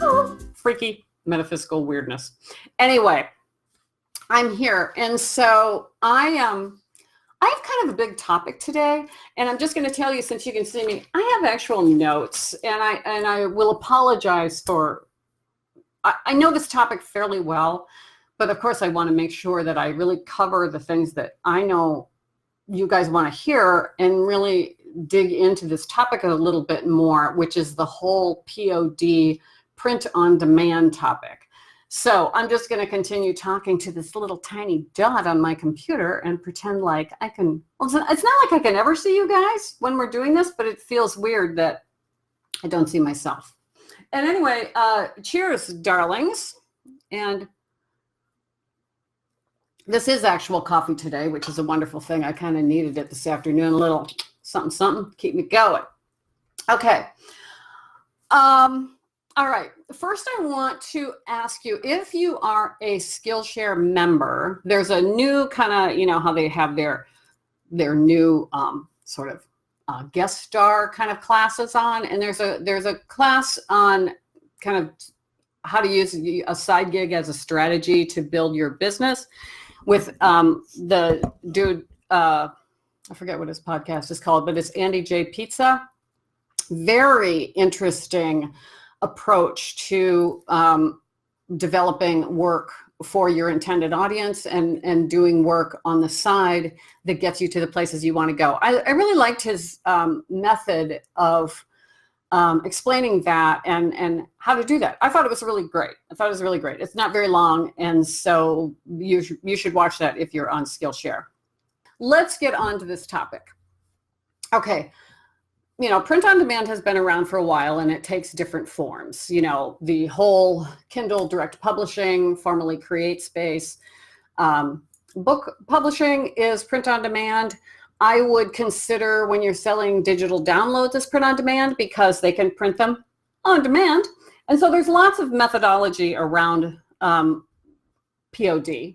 Oh, freaky metaphysical weirdness. Anyway, I'm here, and so I have kind of a big topic today, and I'm just going to tell you, since you can see me, I have actual notes, and I will apologize for. I know this topic fairly well, but of course I want to make sure that I really cover the things that I know you guys want to hear, and really dig into this topic a little bit more, which is the whole POD, print on demand topic. So I'm just going to continue talking to this little tiny dot on my computer and pretend like I can, well, it's not like I can ever see you guys when we're doing this, but it feels weird that I don't see myself. And anyway, cheers, darlings. And this is actual coffee today, which is a wonderful thing. I kind of needed it this afternoon, a little something, keep me going. Okay. All right. First, I want to ask you, if you are a Skillshare member, there's a new kind of, you know, how they have their new sort of guest star kind of classes on, and there's a class on kind of how to use a side gig as a strategy to build your business with the dude, I forget what his podcast is called, but it's Andy J. Pizza. Very interesting approach to developing work for your intended audience and doing work on the side that gets you to the places you want to go. I really liked his method of explaining that and how to do that. I thought it was really great. It's not very long, and so you should watch that if you're on Skillshare. Let's get on to this topic. Okay. You know, print on demand has been around for a while, and it takes different forms. You know, the whole Kindle direct publishing, formerly CreateSpace. Book publishing is print on demand. I would consider when you're selling digital downloads as print on demand, because they can print them on demand. And so there's lots of methodology around POD.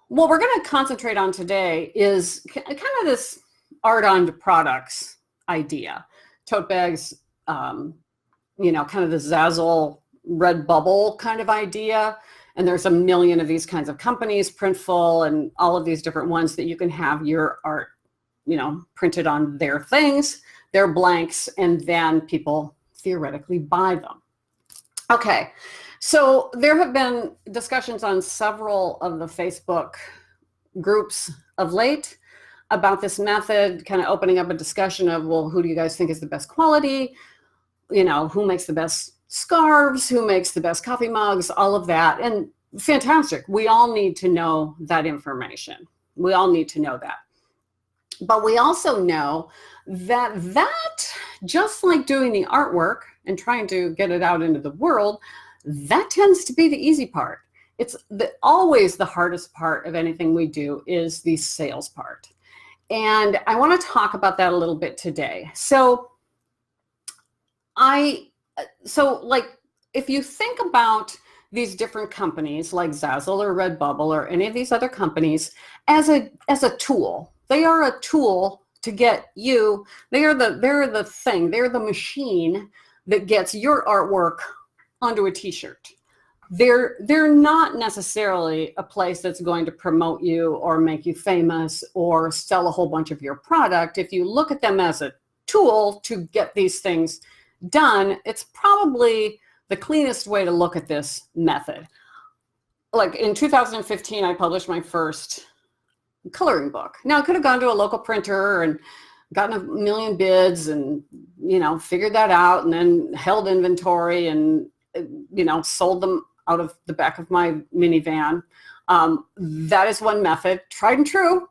What we're going to concentrate on today is kind of this art on products idea. Tote bags, you know, kind of the Zazzle Redbubble kind of idea. And there's a million of these kinds of companies, Printful, and all of these different ones that you can have your art, you know, printed on their things, their blanks, and then people theoretically buy them. Okay, so there have been discussions on several of the Facebook groups of late about this method, kind of opening up a discussion of, well, who do you guys think is the best quality? You know, who makes the best scarves? Who makes the best coffee mugs? All of that. And fantastic. We all need to know that information. We all need to know that. But we also know that just like doing the artwork and trying to get it out into the world, that tends to be the easy part. It's always the hardest part of anything we do is the sales part. And I want to talk about that a little bit today. So like, if you think about these different companies like Zazzle or Redbubble or any of these other companies as a tool, they are a tool to get you, they're the thing, they're the machine that gets your artwork onto a t-shirt. They're not necessarily a place that's going to promote you or make you famous or sell a whole bunch of your product. If you look at them as a tool to get these things done, it's probably the cleanest way to look at this method. Like in 2015, I published my first coloring book. Now, I could have gone to a local printer and gotten a million bids and, you know, figured that out and then held inventory and, you know, sold them out of the back of my minivan. That is one method, tried and true.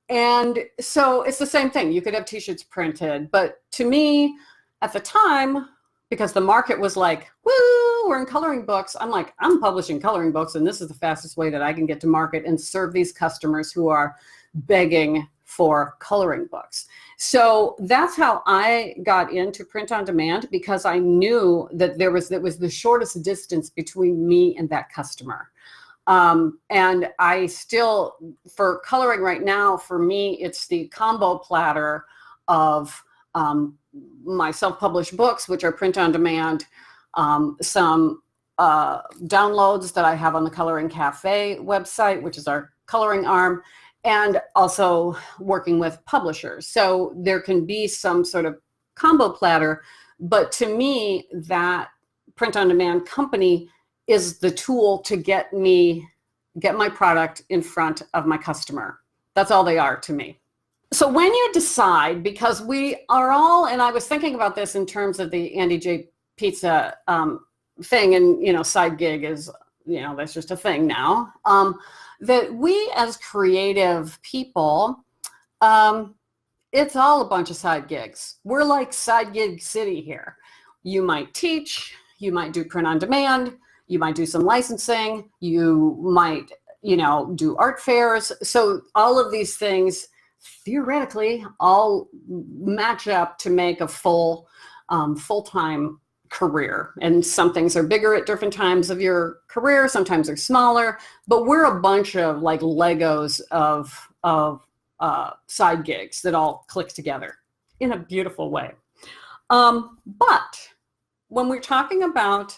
And so it's the same thing. You could have t-shirts printed, but to me at the time, because the market was like, woo, we're in coloring books. I'm like, I'm publishing coloring books, and this is the fastest way that I can get to market and serve these customers who are begging for coloring books. So that's how I got into print on demand, because I knew that that was the shortest distance between me and that customer. And I still, for coloring right now, for me, it's the combo platter of my self-published books, which are print on demand, some downloads that I have on the Coloring Cafe website, which is our coloring arm, and also working with publishers. So there can be some sort of combo platter, but to me, that print on demand company is the tool to get my product in front of my customer. That's all they are to me. So when you decide, because we are all, and I was thinking about this in terms of the Andy J. Pizza thing, and side gig is, that's just a thing now, that we as creative people, it's all a bunch of side gigs. We're like side gig city here. You might teach, you might do print on demand, you might do some licensing, you might, do art fairs. So all of these things theoretically all match up to make a full-time career. And some things are bigger at different times of your career. Sometimes they're smaller, but we're a bunch of like Legos of side gigs that all click together in a beautiful way. But when we're talking about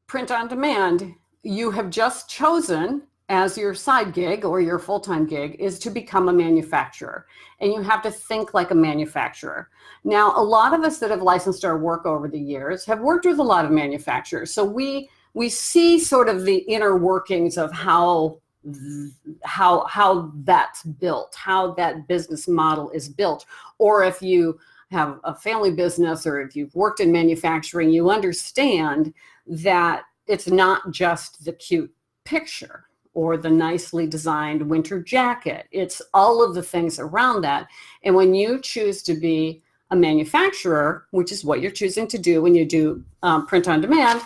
print on demand, you have just chosen as your side gig or your full-time gig is to become a manufacturer. And you have to think like a manufacturer. Now, a lot of us that have licensed our work over the years have worked with a lot of manufacturers. So we see sort of the inner workings of how that's built, how that business model is built. Or if you have a family business or if you've worked in manufacturing, you understand that it's not just the cute picture or the nicely designed winter jacket. It's all of the things around that. And when you choose to be a manufacturer, which is what you're choosing to do when you do print on demand,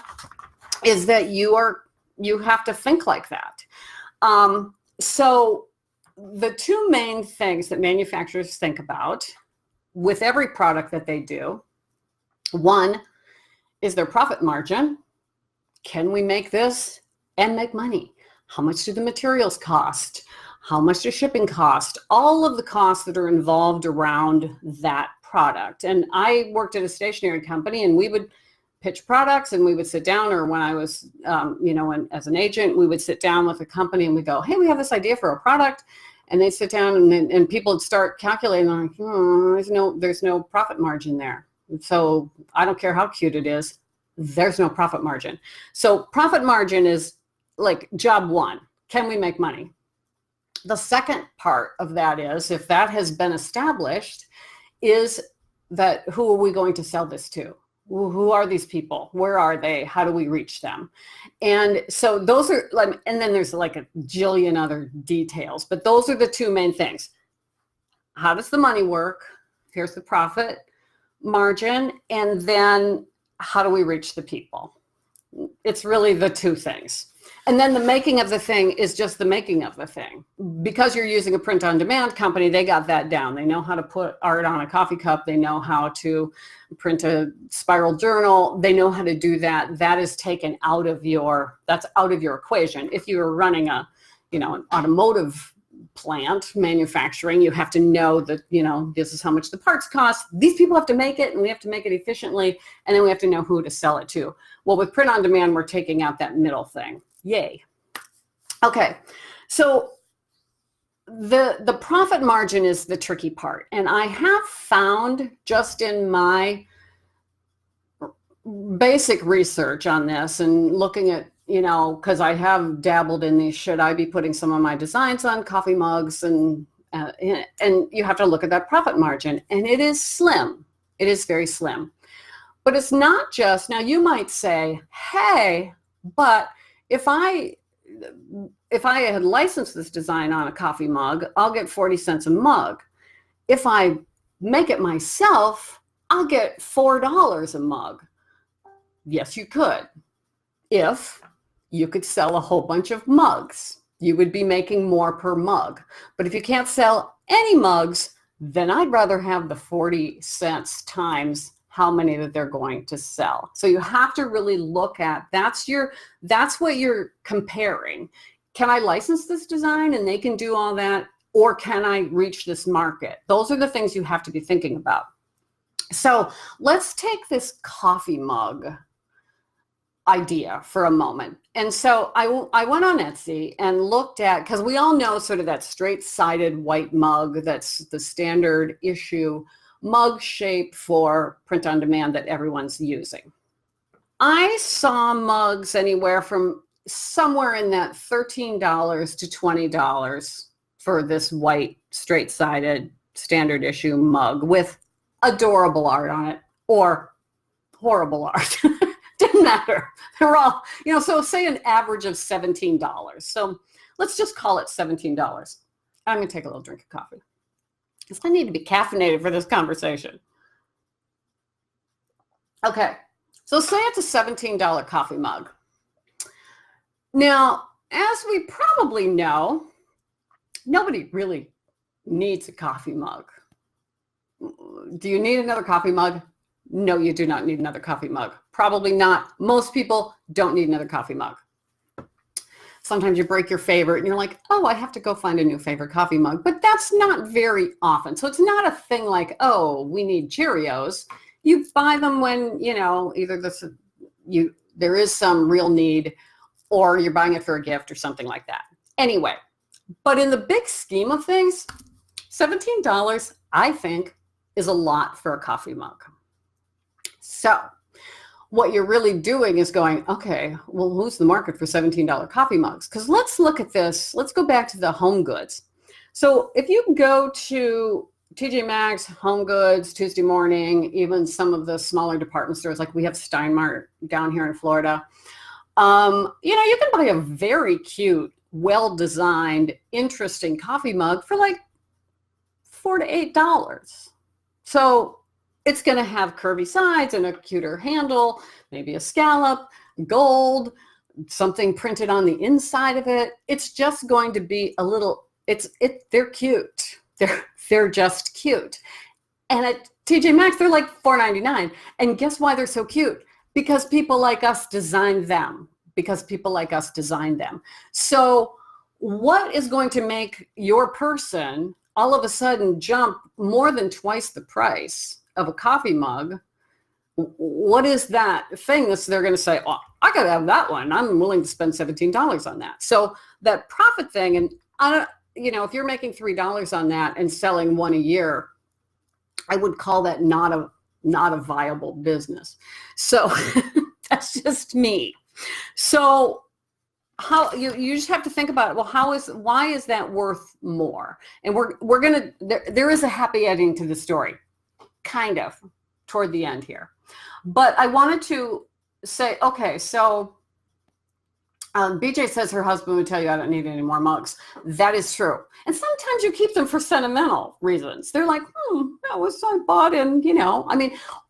is that you have to think like that. So the two main things that manufacturers think about with every product that they do, one is their profit margin. Can we make this and make money? How much do the materials cost? How much does shipping cost? All of the costs that are involved around that product. And I worked at a stationery company, and we would pitch products, and we would sit down, or when I was, as an agent, we would sit down with a company and we go, hey, we have this idea for a product. And they'd sit down and people would start calculating, like, there's no profit margin there. So I don't care how cute it is. There's no profit margin. So profit margin is like job one. Can we make money? The second part of that is, if that has been established, is that who are we going to sell this to? Who are these people? Where are they? How do we reach them? And so those are, and then there's like a jillion other details, but those are the two main things. How does the money work? Here's the profit margin. And then how do we reach the people? It's really the two things. And then the making of the thing is just the making of the thing. Because you're using a print on demand company, they got that down. They know how to put art on a coffee cup. They know how to print a spiral journal. They know how to do that. That is taken out of that's out of your equation. If you're running an automotive plant manufacturing, you have to know that, this is how much the parts cost. These people have to make it, and we have to make it efficiently. And then we have to know who to sell it to. Well, with print on demand, we're taking out that middle thing. Yay. Okay. So the profit margin is the tricky part. And I have found, just in my basic research on this and looking at, because I have dabbled in these, should I be putting some of my designs on coffee mugs? And you have to look at that profit margin, and it is slim. It is very slim. But it's not just, now you might say, hey, but if I had licensed this design on a coffee mug, I'll get 40 cents a mug. If I make it myself, I'll get $4 a mug. Yes, you could. If you could sell a whole bunch of mugs, you would be making more per mug. But if you can't sell any mugs, then I'd rather have the 40 cents times how many that they're going to sell. So you have to really look at, that's what you're comparing. Can I license this design and they can do all that? Or can I reach this market? Those are the things you have to be thinking about. So let's take this coffee mug idea for a moment. And so I went on Etsy and looked at, because we all know sort of that straight-sided white mug that's the standard issue mug shape for print on demand that everyone's using. I saw mugs anywhere from somewhere in that $13 to $20 for this white straight-sided standard issue mug with adorable art on it or horrible art. Didn't matter. They're all, so say an average of $17. So let's just call it $17. I'm going to take a little drink of coffee because I need to be caffeinated for this conversation. Okay. So say it's a $17 coffee mug. Now, as we probably know, nobody really needs a coffee mug. Do you need another coffee mug? No, you do not need another coffee mug. Probably not. Most people don't need another coffee mug. Sometimes you break your favorite and you're like, oh, I have to go find a new favorite coffee mug. But that's not very often. So it's not a thing like, oh, we need Cheerios. You buy them when, either there is some real need or you're buying it for a gift or something like that. Anyway, but in the big scheme of things, $17, I think, is a lot for a coffee mug. So what you're really doing is going, okay, well, who's the market for $17 coffee mugs? Because let's look at this. Let's go back to the home goods. So if you go to TJ Maxx, Home Goods, Tuesday Morning, even some of the smaller department stores, like we have Steinmart down here in Florida, you can buy a very cute, well-designed, interesting coffee mug for like $4 to $8. So it's going to have curvy sides and a cuter handle, maybe a scallop, gold, something printed on the inside of it. It's just going to be a little, they're cute. They're just cute. And at TJ Maxx, they're like $4.99. And guess why they're so cute? Because people like us designed them. So what is going to make your person all of a sudden jump more than twice the price of a coffee mug? What is that thing that they're going to say, oh, I got to have that one. I'm willing to spend $17 on that. So that profit thing, and if you're making $3 on that and selling one a year, I would call that not a viable business. So that's just me. So how you just have to think about it. Well, why is that worth more? And there is a happy ending to the story, kind of toward the end here. But I wanted to say, okay, so BJ says her husband would tell you I don't need any more mugs. That is true. And sometimes you keep them for sentimental reasons. They're like, that was I bought in,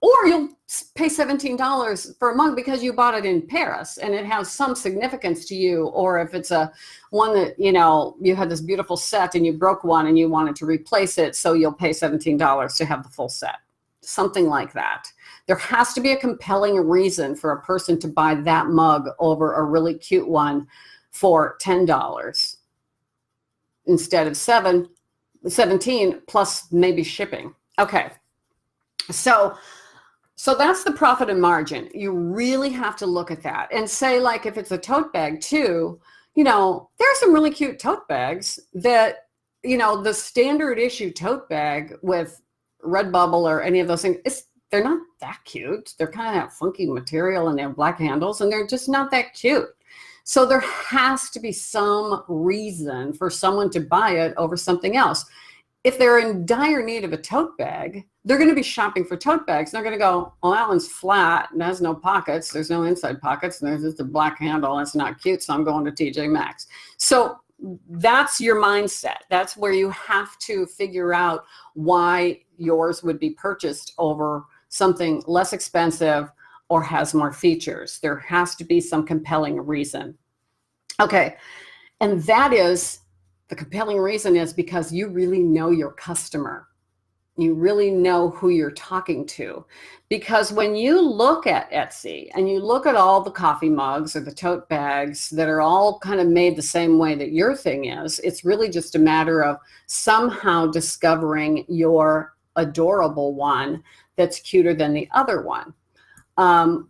or you'll pay $17 for a mug because you bought it in Paris and it has some significance to you. Or if it's one that, you had this beautiful set and you broke one and you wanted to replace it, so you'll pay $17 to have the full set. Something like that. There has to be a compelling reason for a person to buy that mug over a really cute one for $10 instead of $17 plus maybe shipping. Okay. So that's the profit and margin. You really have to look at that and say, like, if it's a tote bag too, there are some really cute tote bags that, the standard issue tote bag with Redbubble or any of those things, they're not that cute. They're kind of that funky material and they have black handles and they're just not that cute. So there has to be some reason for someone to buy it over something else. If they're in dire need of a tote bag, they're going to be shopping for tote bags. They're going to go, well, that one's flat and has no pockets. There's no inside pockets and there's just a black handle. That's not cute. So I'm going to TJ Maxx. So that's your mindset. That's where you have to figure out why yours would be purchased over something less expensive or has more features. There has to be some compelling reason. Okay. And that is, the compelling reason is because you really know your customer. You really know who you're talking to. Because when you look at Etsy and you look at all the coffee mugs or the tote bags that are all kind of made the same way that your thing is, it's really just a matter of somehow discovering your adorable one that's cuter than the other one,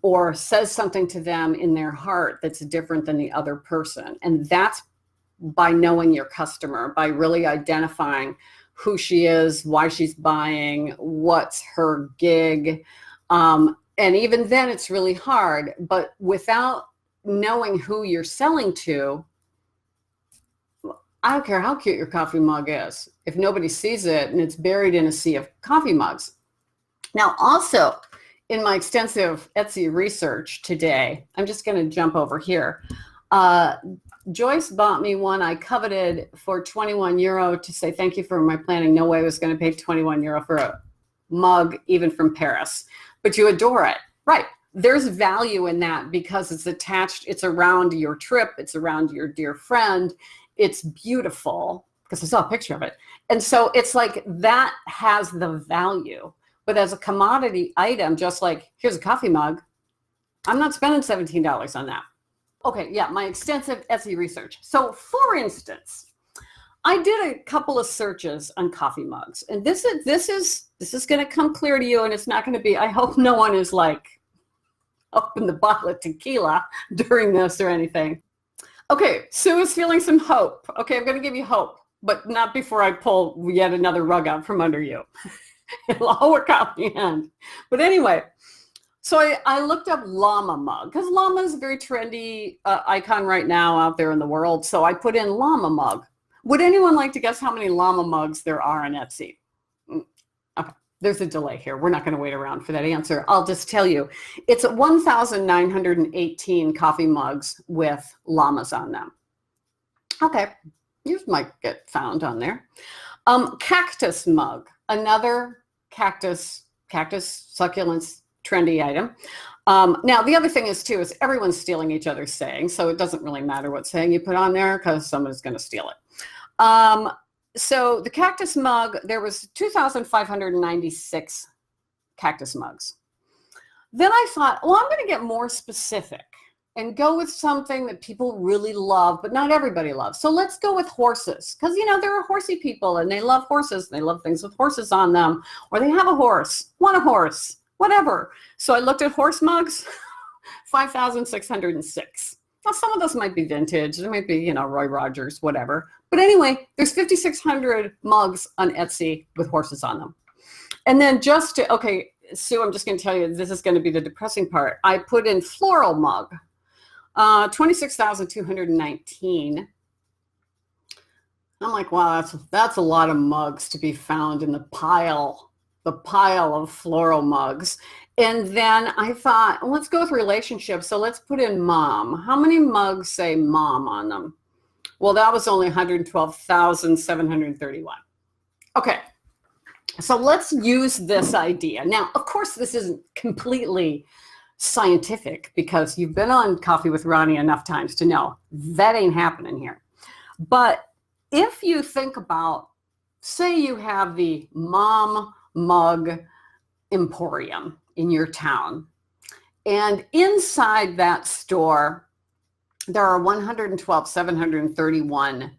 or says something to them in their heart that's different than the other person. And that's by knowing your customer, by really identifying who she is, why she's buying, what's her gig. And even then it's really hard, but without knowing who you're selling to, I don't care how cute your coffee mug is, if nobody sees it and it's buried in a sea of coffee mugs. Now, also in my extensive Etsy research today, I'm just going to jump over here. Joyce bought me one I coveted for 21 euro to say thank you for my planning. No way I was going to pay 21 euro for a mug, even from Paris. But you adore it. Right. There's value in that because it's attached. It's around your trip. It's around your dear friend. It's beautiful because I saw a picture of it. And so it's like that has the value. But as a commodity item, just like here's a coffee mug, I'm not spending $17 on that. Okay, yeah, my extensive Etsy research. So for instance, I did a couple of searches on coffee mugs, and this is going to come clear to you, and it's not going to be, I hope no one is like open the bottle of tequila during this or anything. Okay, Sue is feeling some hope. Okay, I'm going to give you hope, but not before I pull yet another rug out from under you. It'll all work out in the end. But anyway, so I looked up llama mug because llama is a very trendy icon right now out there in the world. So I put in llama mug. Would anyone like to guess how many llama mugs there are on Etsy? Okay, there's a delay here. We're not going to wait around for that answer. I'll just tell you. It's 1,918 coffee mugs with llamas on them. Okay, yours might get found on there. Cactus mug, another cactus succulents trendy item. Now, the other thing is, too, is everyone's stealing each other's sayings, so it doesn't really matter what saying you put on there because someone's going to steal it. So the cactus mug, there was 2,596 cactus mugs. Then I thought, well, I'm going to get more specific and go with something that people really love, but not everybody loves. So let's go with horses because, you know, there are horsey people and they love horses. And they love things with horses on them, or they have a horse, want a horse, whatever. So I looked at horse mugs, 5,606. Now, some of those might be vintage. There might be, you know, Roy Rogers, whatever. But anyway, there's 5,600 mugs on Etsy with horses on them. And then just to, okay, Sue, I'm just going to tell you, this is going to be the depressing part. I put in floral mug, 26,219. I'm like, wow, that's a lot of mugs to be found in the pile of floral mugs. And then I thought, well, let's go with relationships. So let's put in mom. How many mugs say mom on them? Well, that was only 112,731. Okay. So let's use this idea. Now, of course, this isn't completely scientific because you've been on Coffee with Ronnie enough times to know that ain't happening here. But if you think about, say you have the mom mug emporium in your town, and inside that store, there are 112,731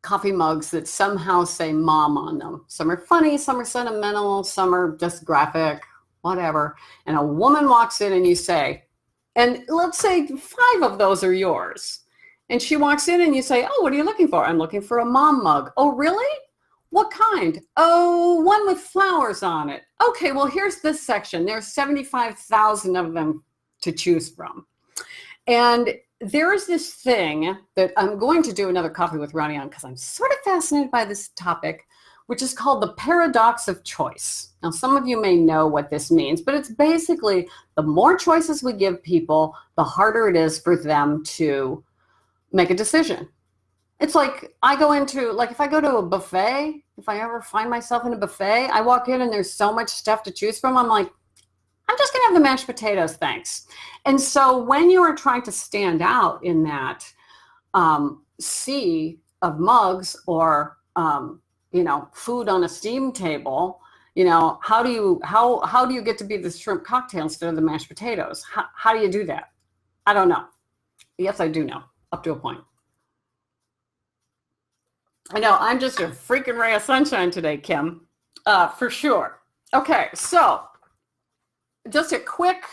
coffee mugs that somehow say mom on them. Some are funny, some are sentimental, some are just graphic, whatever. And a woman walks in and you say, and let's say 5 of those are yours. And she walks in and you say, oh, what are you looking for? I'm looking for a mom mug. Oh, really? What kind? Oh, one with flowers on it. Okay, well, here's this section. There's 75,000 of them to choose from. And there is this thing that I'm going to do another Coffee with Ronnie on because I'm sort of fascinated by this topic, which is called the paradox of choice. Now, some of you may know what this means, but it's basically the more choices we give people, the harder it is for them to make a decision. It's like I go into, like if I go to a buffet, if I ever find myself in a buffet, I walk in and there's so much stuff to choose from. I'm like, I'm just going to have the mashed potatoes, thanks. And so when you are trying to stand out in that sea of mugs or, you know, food on a steam table, You know, how do you get to be the shrimp cocktail instead of the mashed potatoes? How do you do that? I don't know. Yes, I do know, up to a point. I know, I'm just a freaking ray of sunshine today, Kim, for sure. Okay, so just a quick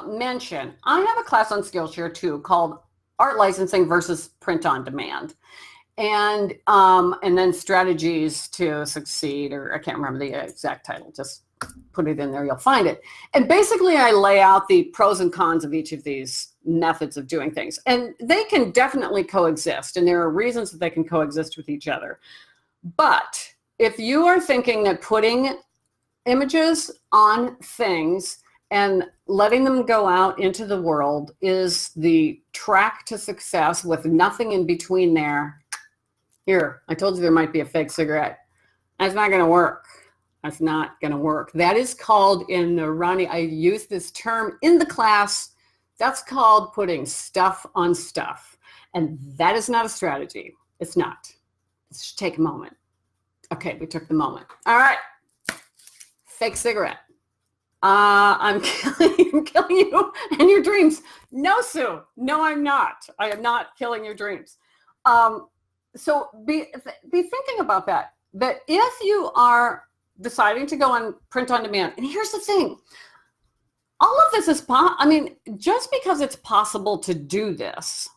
mention. I have a class on Skillshare too called Art Licensing versus Print on Demand. And then strategies to succeed, or I can't remember the exact title, just put it in there, you'll find it. And basically I lay out the pros and cons of each of these methods of doing things. And they can definitely coexist, and there are reasons that they can coexist with each other. But if you are thinking that putting images on things and letting them go out into the world is the track to success with nothing in between there, here, I told you there might be a fake cigarette. That's not going to work. That's not going to work. That is called, in the Ronnie, I use this term in the class, that's called putting stuff on stuff. And that is not a strategy. It's not. Let's take a moment. Okay, we took the moment. All right. Fake cigarette. I'm killing you and your dreams. No, Sue. No, I'm not. I am not killing your dreams. So be thinking about that. That if you are deciding to go on print on demand, and here's the thing, all of this is I mean, just because it's possible to do this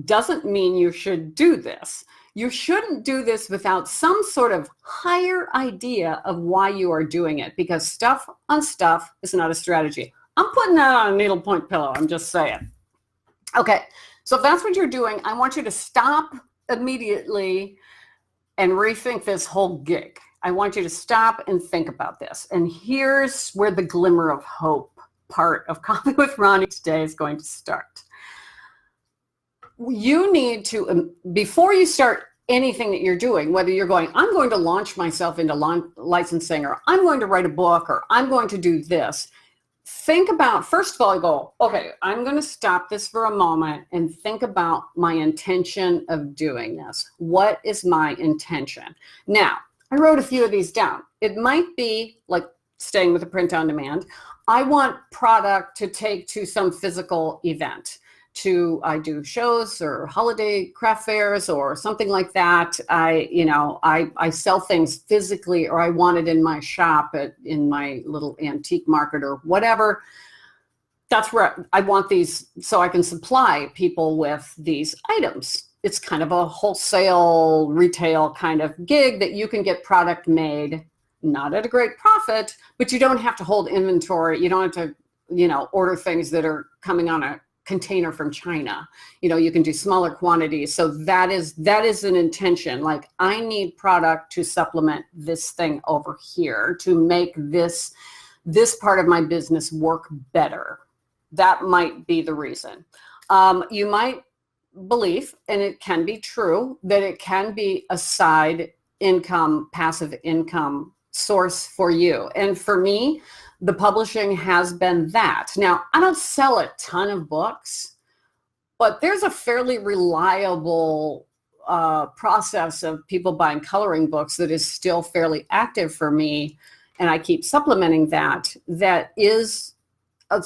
doesn't mean you should do this. You shouldn't do this without some sort of higher idea of why you are doing it, because stuff on stuff is not a strategy. I'm putting that on a needlepoint pillow. I'm just saying. Okay, so if that's what you're doing, I want you to stop immediately and rethink this whole gig. I want you to stop and think about this. And here's where the glimmer of hope part of Coffee with Ronnie today is going to start. You need to, before you start anything that you're doing, whether you're going, I'm going to launch myself into licensing, or I'm going to write a book, or I'm going to do this, think about, first of all, go, okay, I'm going to stop this for a moment and think about my intention of doing this. What is my intention? Now, I wrote a few of these down. It might be like staying with the print on demand. I want product to take to some physical event. I do shows or holiday craft fairs or something like that. I sell things physically, or I want it in my shop in my little antique market or whatever. That's where I want these, so I can supply people with these items. It's kind of a wholesale retail kind of gig that you can get product made, not at a great profit, but you don't have to hold inventory. You don't have to, order things that are coming on a container from China. You can do smaller quantities. So that is an intention. Like, I need product to supplement this thing over here to make this part of my business work better. That might be the reason. You might believe, and it can be true, that it can be a side income, passive income source for you. And for me, the publishing has been that. Now, I don't sell a ton of books, but there's a fairly reliable process of people buying coloring books that is still fairly active for me. And I keep supplementing that. That is a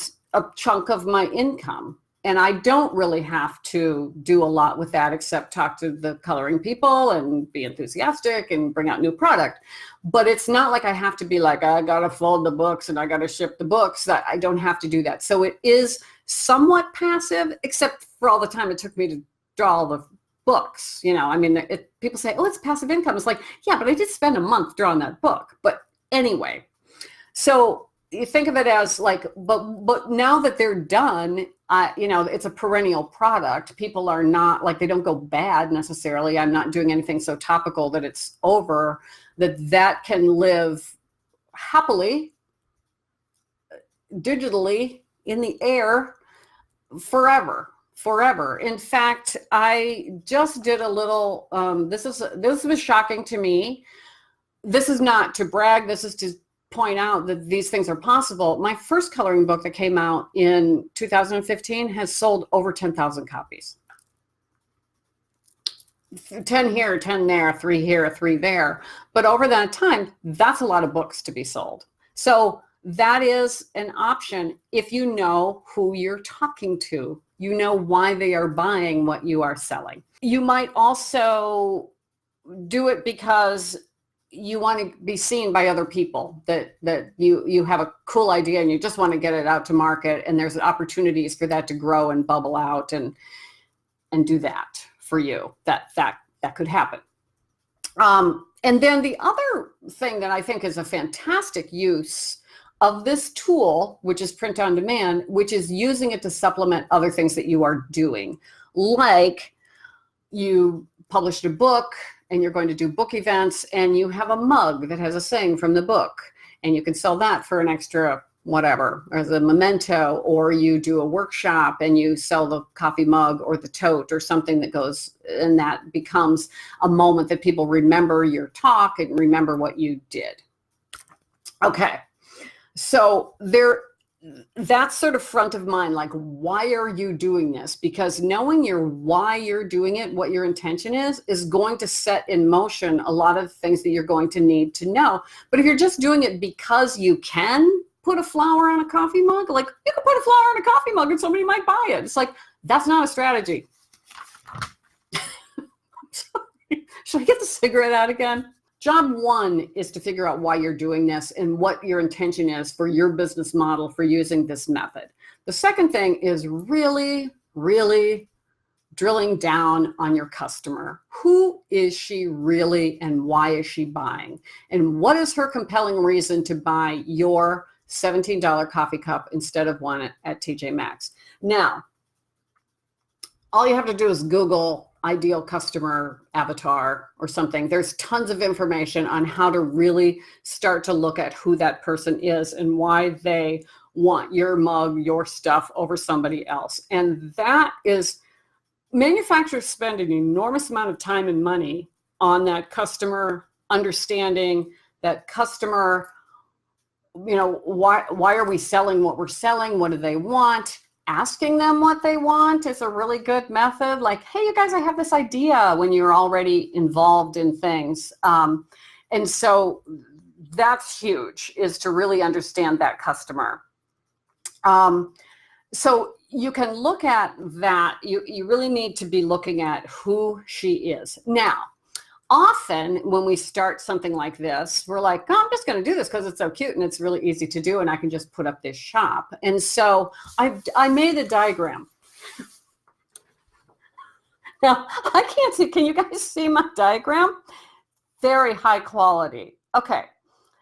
chunk of my income. And I don't really have to do a lot with that except talk to the coloring people and be enthusiastic and bring out new product. But it's not like I have to be like, I got to fold the books and I got to ship the books. I don't have to do that. So it is somewhat passive, except for all the time it took me to draw all the books. People say, oh, it's passive income. It's like, yeah, but I did spend a month drawing that book. But anyway, so you think of it as like, but now that they're done, it's a perennial product. People are not like, they don't go bad necessarily. I'm not doing anything so topical that it's over, that can live happily, digitally, in the air forever. In fact, I just did a little, this was shocking to me. This is not to brag. This is to point out that these things are possible. My first coloring book that came out in 2015 has sold over 10,000 copies. 10 here, 10 there, 3 here, 3 there. But over that time, that's a lot of books to be sold. So that is an option if you know who you're talking to. You know why they are buying what you are selling. You might also do it because you want to be seen by other people, that you have a cool idea and you just want to get it out to market, and there's opportunities for that to grow and bubble out and do that for you. That could happen. And then the other thing that I think is a fantastic use of this tool, which is print on demand, which is using it to supplement other things that you are doing. Like you published a book and you're going to do book events, and you have a mug that has a saying from the book, and you can sell that for an extra whatever, as a memento, or you do a workshop and you sell the coffee mug or the tote or something that goes, and that becomes a moment that people remember your talk and remember what you did. Okay, so that's sort of front of mind, like, why are you doing this? Because knowing why you're doing it, what your intention is going to set in motion a lot of things that you're going to need to know. But if you're just doing it because you can put a flower on a coffee mug, like, you can put a flower on a coffee mug and somebody might buy it. It's like, that's not a strategy. Should I get the cigarette out again? Job one is to figure out why you're doing this and what your intention is for your business model for using this method. The second thing is really, really drilling down on your customer. Who is she really, and why is she buying? And what is her compelling reason to buy your $17 coffee cup instead of one at TJ Maxx? Now, all you have to do is Google ideal customer avatar or something. There's tons of information on how to really start to look at who that person is and why they want your mug, your stuff over somebody else. And that is, manufacturers spend an enormous amount of time and money on that customer understanding, that customer, why are we selling what we're selling? What do they want? Asking them what they want is a really good method. Like, hey, you guys, I have this idea, when you're already involved in things. And so that's huge, is to really understand that customer. So you can look at that. You really need to be looking at who she is. Now, often when we start something like this, we're like, oh, I'm just going to do this because it's so cute and it's really easy to do and I can just put up this shop. And so I made a diagram. Now, I can't see. Can you guys see my diagram? Very high quality. Okay,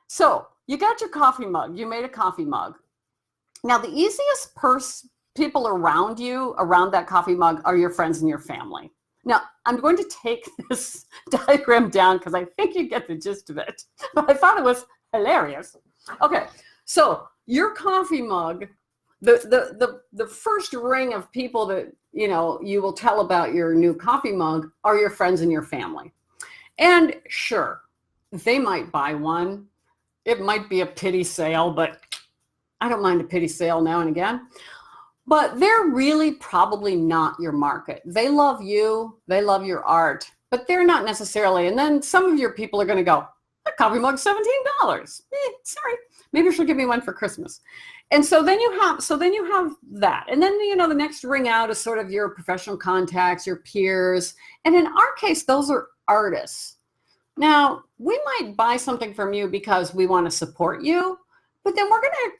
so you got your coffee mug. You made a coffee mug. Now, the easiest people around you, around that coffee mug, are your friends and your family. Now, I'm going to take this diagram down because I think you get the gist of it, but I thought it was hilarious. Okay, so your coffee mug, the first ring of people that you will tell about your new coffee mug are your friends and your family. And sure, they might buy one. It might be a pity sale, but I don't mind a pity sale now and again. But they're really probably not your market. They love you, they love your art, but they're not necessarily. And then some of your people are going to go, that coffee mug's $17. Sorry, maybe she'll give me one for Christmas. And so then you have that. And then the next ring out is sort of your professional contacts, your peers. And in our case, those are artists. Now, we might buy something from you because we want to support you, but then we're going to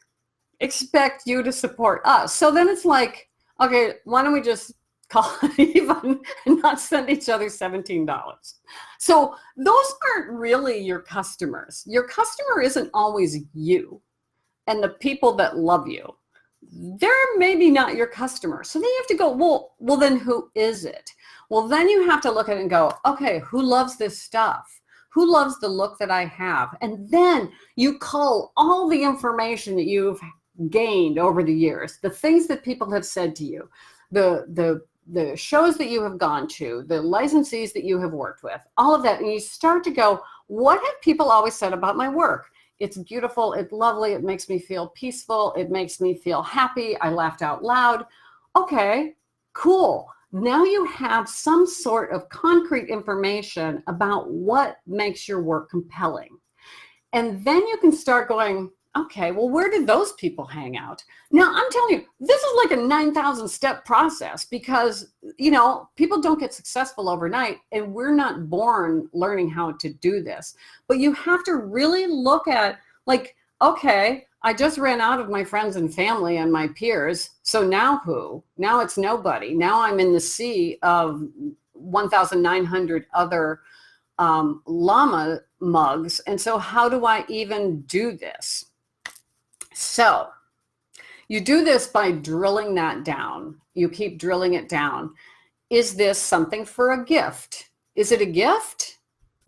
expect you to support us. So then it's like, okay, why don't we just call it even and not send each other $17? So those aren't really your customers. Your customer isn't always you and the people that love you. They're maybe not your customer. So then you have to go, well, then who is it? Well, then you have to look at it and go, okay, who loves this stuff? Who loves the look that I have? And then you cull all the information that you've gained over the years, the things that people have said to you, the shows that you have gone to, the licensees that you have worked with, all of that. And you start to go, what have people always said about my work? It's beautiful, it's lovely, it makes me feel peaceful, it makes me feel happy, I laughed out loud. Okay, cool. Now you have some sort of concrete information about what makes your work compelling. And then you can start going, okay, well, where did those people hang out? Now, I'm telling you, this is like a 9,000 step process because, people don't get successful overnight, and we're not born learning how to do this. But you have to really look at, like, okay, I just ran out of my friends and family and my peers. So now who? Now it's nobody. Now I'm in the sea of 1,900 other llama mugs. And so how do I even do this? So you do this by drilling that down. You keep drilling it down. Is this something for a gift? Is it a gift?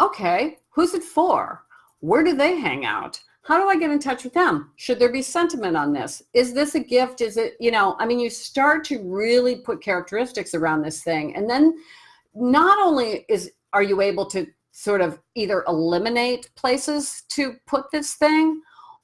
Okay, who's it for? Where do they hang out? How do I get in touch with them? Should there be sentiment on this? Is this a gift? Is it, you start to really put characteristics around this thing. And then not only are you able to sort of either eliminate places to put this thing,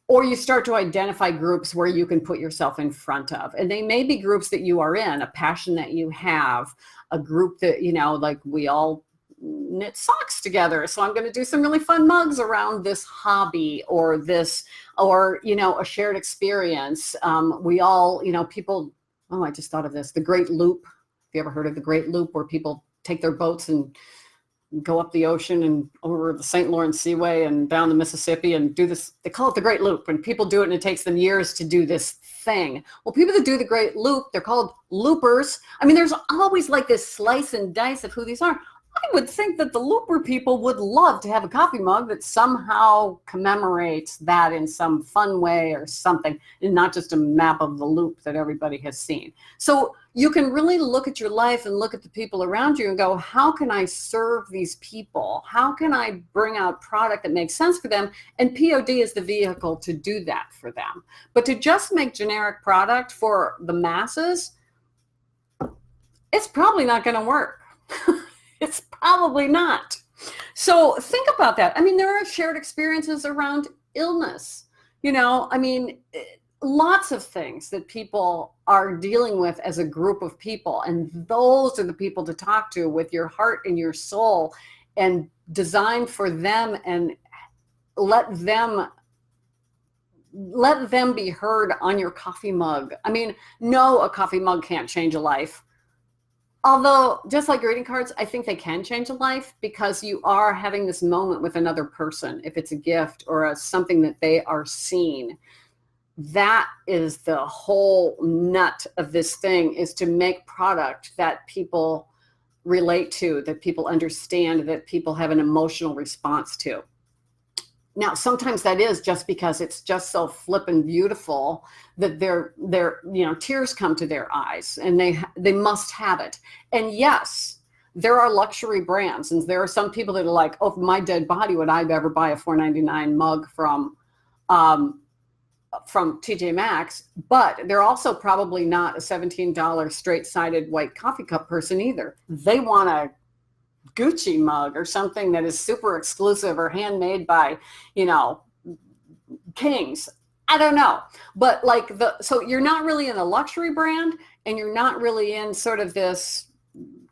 or you start to identify groups where you can put yourself in front of. And they may be groups that you are in, a passion that you have, a group that, like we all knit socks together. So I'm going to do some really fun mugs around this hobby or a shared experience. We all, people, I just thought of this, the Great Loop. Have you ever heard of the Great Loop, where people take their boats and go up the ocean and over the St. Lawrence Seaway and down the Mississippi and do this? They call it the Great Loop, and people do it and it takes them years to do this thing. Well, people that do the Great Loop, they're called loopers. There's always like this slice and dice of who these are. I would think that the looper people would love to have a coffee mug that somehow commemorates that in some fun way or something, and not just a map of the loop that everybody has seen. So you can really look at your life and look at the people around you and go, how can I serve these people? How can I bring out product that makes sense for them? And POD is the vehicle to do that for them. But to just make generic product for the masses, it's probably not going to work. It's probably not. So think about that. There are shared experiences around illness, lots of things that people are dealing with as a group of people. And those are the people to talk to with your heart and your soul, and design for them, and let them be heard on your coffee mug. No, a coffee mug can't change a life. Although, just like greeting cards, I think they can change a life, because you are having this moment with another person. If it's a gift or something that they are seeing, that is the whole nut of this thing, is to make product that people relate to, that people understand, that people have an emotional response to. Now, sometimes that is just because it's just so flippin' beautiful that their tears come to their eyes, and they must have it. And yes, there are luxury brands, and there are some people that are like, oh, my dead body, would I ever buy a $4.99 mug from TJ Maxx? But they're also probably not a $17 straight-sided white coffee cup person either. They want a Gucci mug or something that is super exclusive or handmade by, kings. I don't know. But so you're not really in a luxury brand, and you're not really in sort of this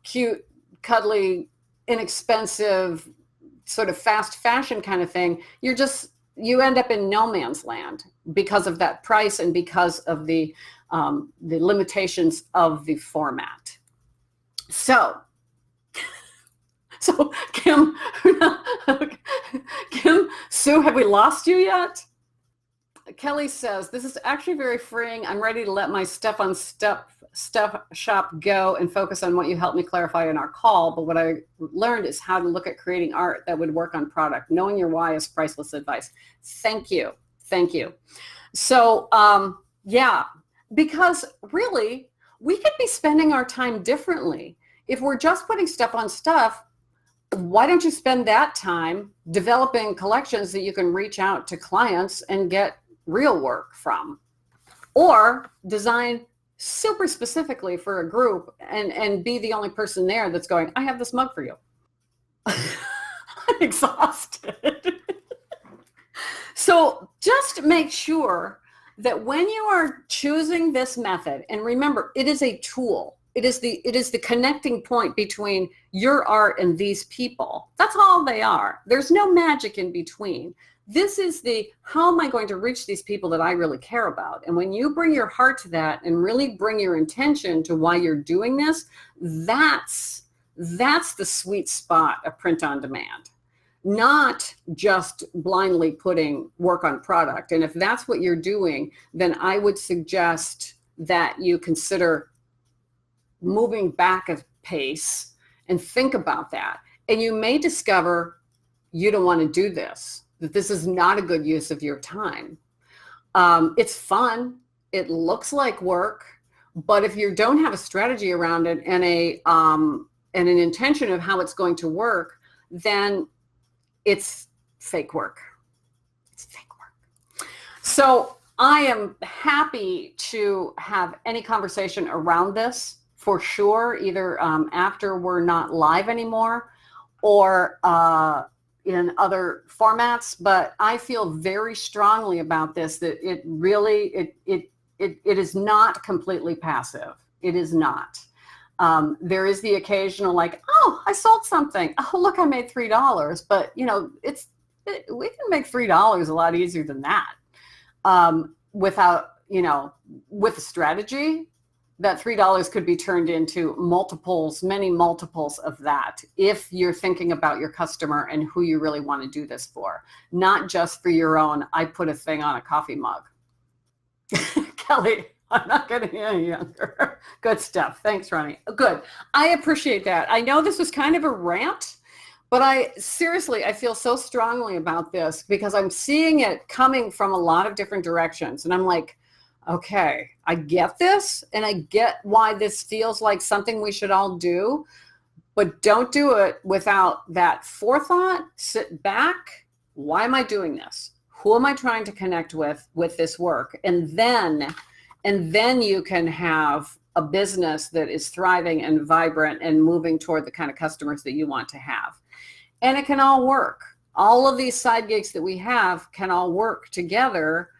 cute, cuddly, inexpensive, sort of fast fashion kind of thing. You end up in no man's land because of that price and because of the limitations of the format. So Kim, Sue, have we lost you yet? Kelly says, this is actually very freeing. I'm ready to let my stuff shop go and focus on what you helped me clarify in our call. But what I learned is how to look at creating art that would work on product. Knowing your why is priceless advice. Thank you. So, because really, we could be spending our time differently. If we're just putting stuff on stuff, why don't you spend that time developing collections that you can reach out to clients and get real work from, or design super specifically for a group and be the only person there that's going, I have this mug for you. I'm exhausted. So just make sure that when you are choosing this method, and remember, it is a tool. it is the connecting point between your art and these people. That's all they are. There's no magic in between. This is the, how am I going to reach these people that I really care about? And when you bring your heart to that and really bring your intention to why you're doing this, that's the sweet spot of print on demand. Not just blindly putting work on product. And if that's what you're doing, then I would suggest that you consider moving back a pace and think about that. And you may discover you don't want to do this, that this is not a good use of your time. It's fun. It looks like work, but if you don't have a strategy around it and an intention of how it's going to work, then it's fake work. It's fake work. So I am happy to have any conversation around this for sure, either after we're not live anymore or in other formats. But I feel very strongly about this, that it really, it is not completely passive. It is not. There is the occasional like, oh, I sold something. Oh, look, I made $3. But we can make $3 a lot easier than that. Without, with a strategy, that $3 could be turned into many multiples of that, if you're thinking about your customer and who you really want to do this for, not just for your own, I put a thing on a coffee mug. Kelly, I'm not getting any younger. Good stuff. Thanks, Ronnie. Good. I appreciate that. I know this was kind of a rant, but I feel so strongly about this because I'm seeing it coming from a lot of different directions. And I'm like, okay, I get this, and I get why this feels like something we should all do, but don't do it without that forethought. Sit back. Why am I doing this? Who am I trying to connect with this work? And then you can have a business that is thriving and vibrant and moving toward the kind of customers that you want to have. And it can all work. All of these side gigs that we have can all work together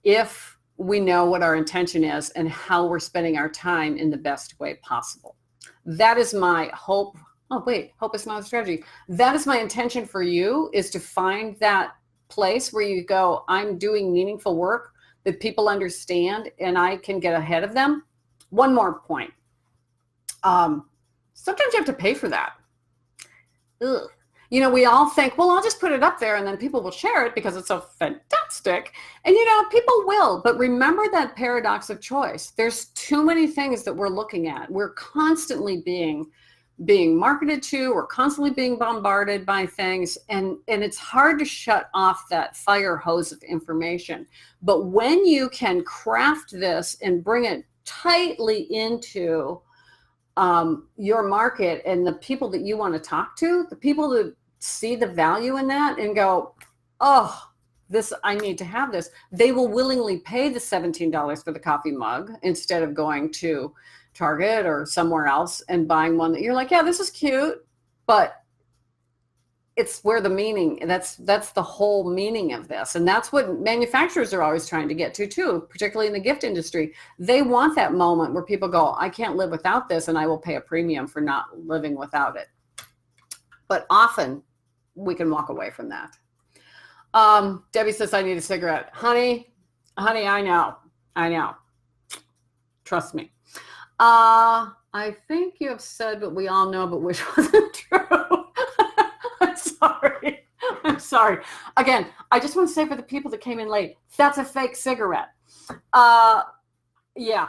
if we know what our intention is and how we're spending our time in the best way possible. That is my hope. Oh, wait, hope is not a strategy. That is my intention for you, is to find that place where you go, I'm doing meaningful work that people understand and I can get ahead of them. One more point. Sometimes you have to pay for that. Ugh. We all think, well, I'll just put it up there and then people will share it because it's so fantastic. And, people will. But remember that paradox of choice. There's too many things that we're looking at. We're constantly being marketed to. We're constantly being bombarded by things. And it's hard to shut off that fire hose of information. But when you can craft this and bring it tightly into your market and the people that you want to talk to, the people that see the value in that and go, oh, I need to have this. They will willingly pay the $17 for the coffee mug instead of going to Target or somewhere else and buying one that you're like, yeah, this is cute, but it's where the meaning, that's the whole meaning of this. And that's what manufacturers are always trying to get to too, particularly in the gift industry. They want that moment where people go, I can't live without this, and I will pay a premium for not living without it. But often we can walk away from that. Debbie says, I need a cigarette. Honey, I know. Trust me. I think you have said what we all know, but which wasn't true. I'm sorry. Again, I just want to say for the people that came in late, that's a fake cigarette. Yeah.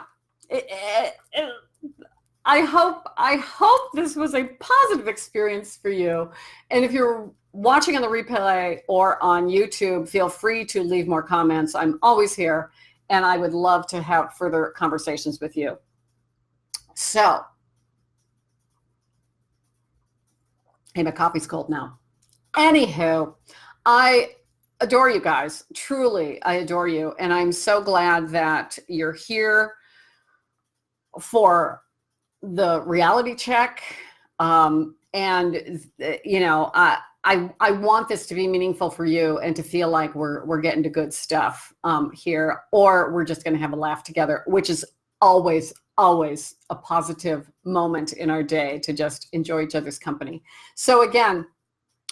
I hope this was a positive experience for you. And if you're watching on the replay or on YouTube, feel free to leave more comments. I'm always here, and I would love to have further conversations with you. So, hey, my coffee's cold now. Anywho, I adore you guys. Truly, I adore you. And I'm so glad that you're here for the reality check. I want this to be meaningful for you and to feel like we're getting to good stuff here, or we're just going to have a laugh together, which is always always a positive moment in our day to just enjoy each other's company. So again,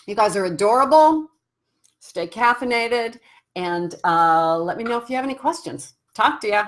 you guys are adorable. Stay caffeinated, and let me know if you have any questions. Talk to ya.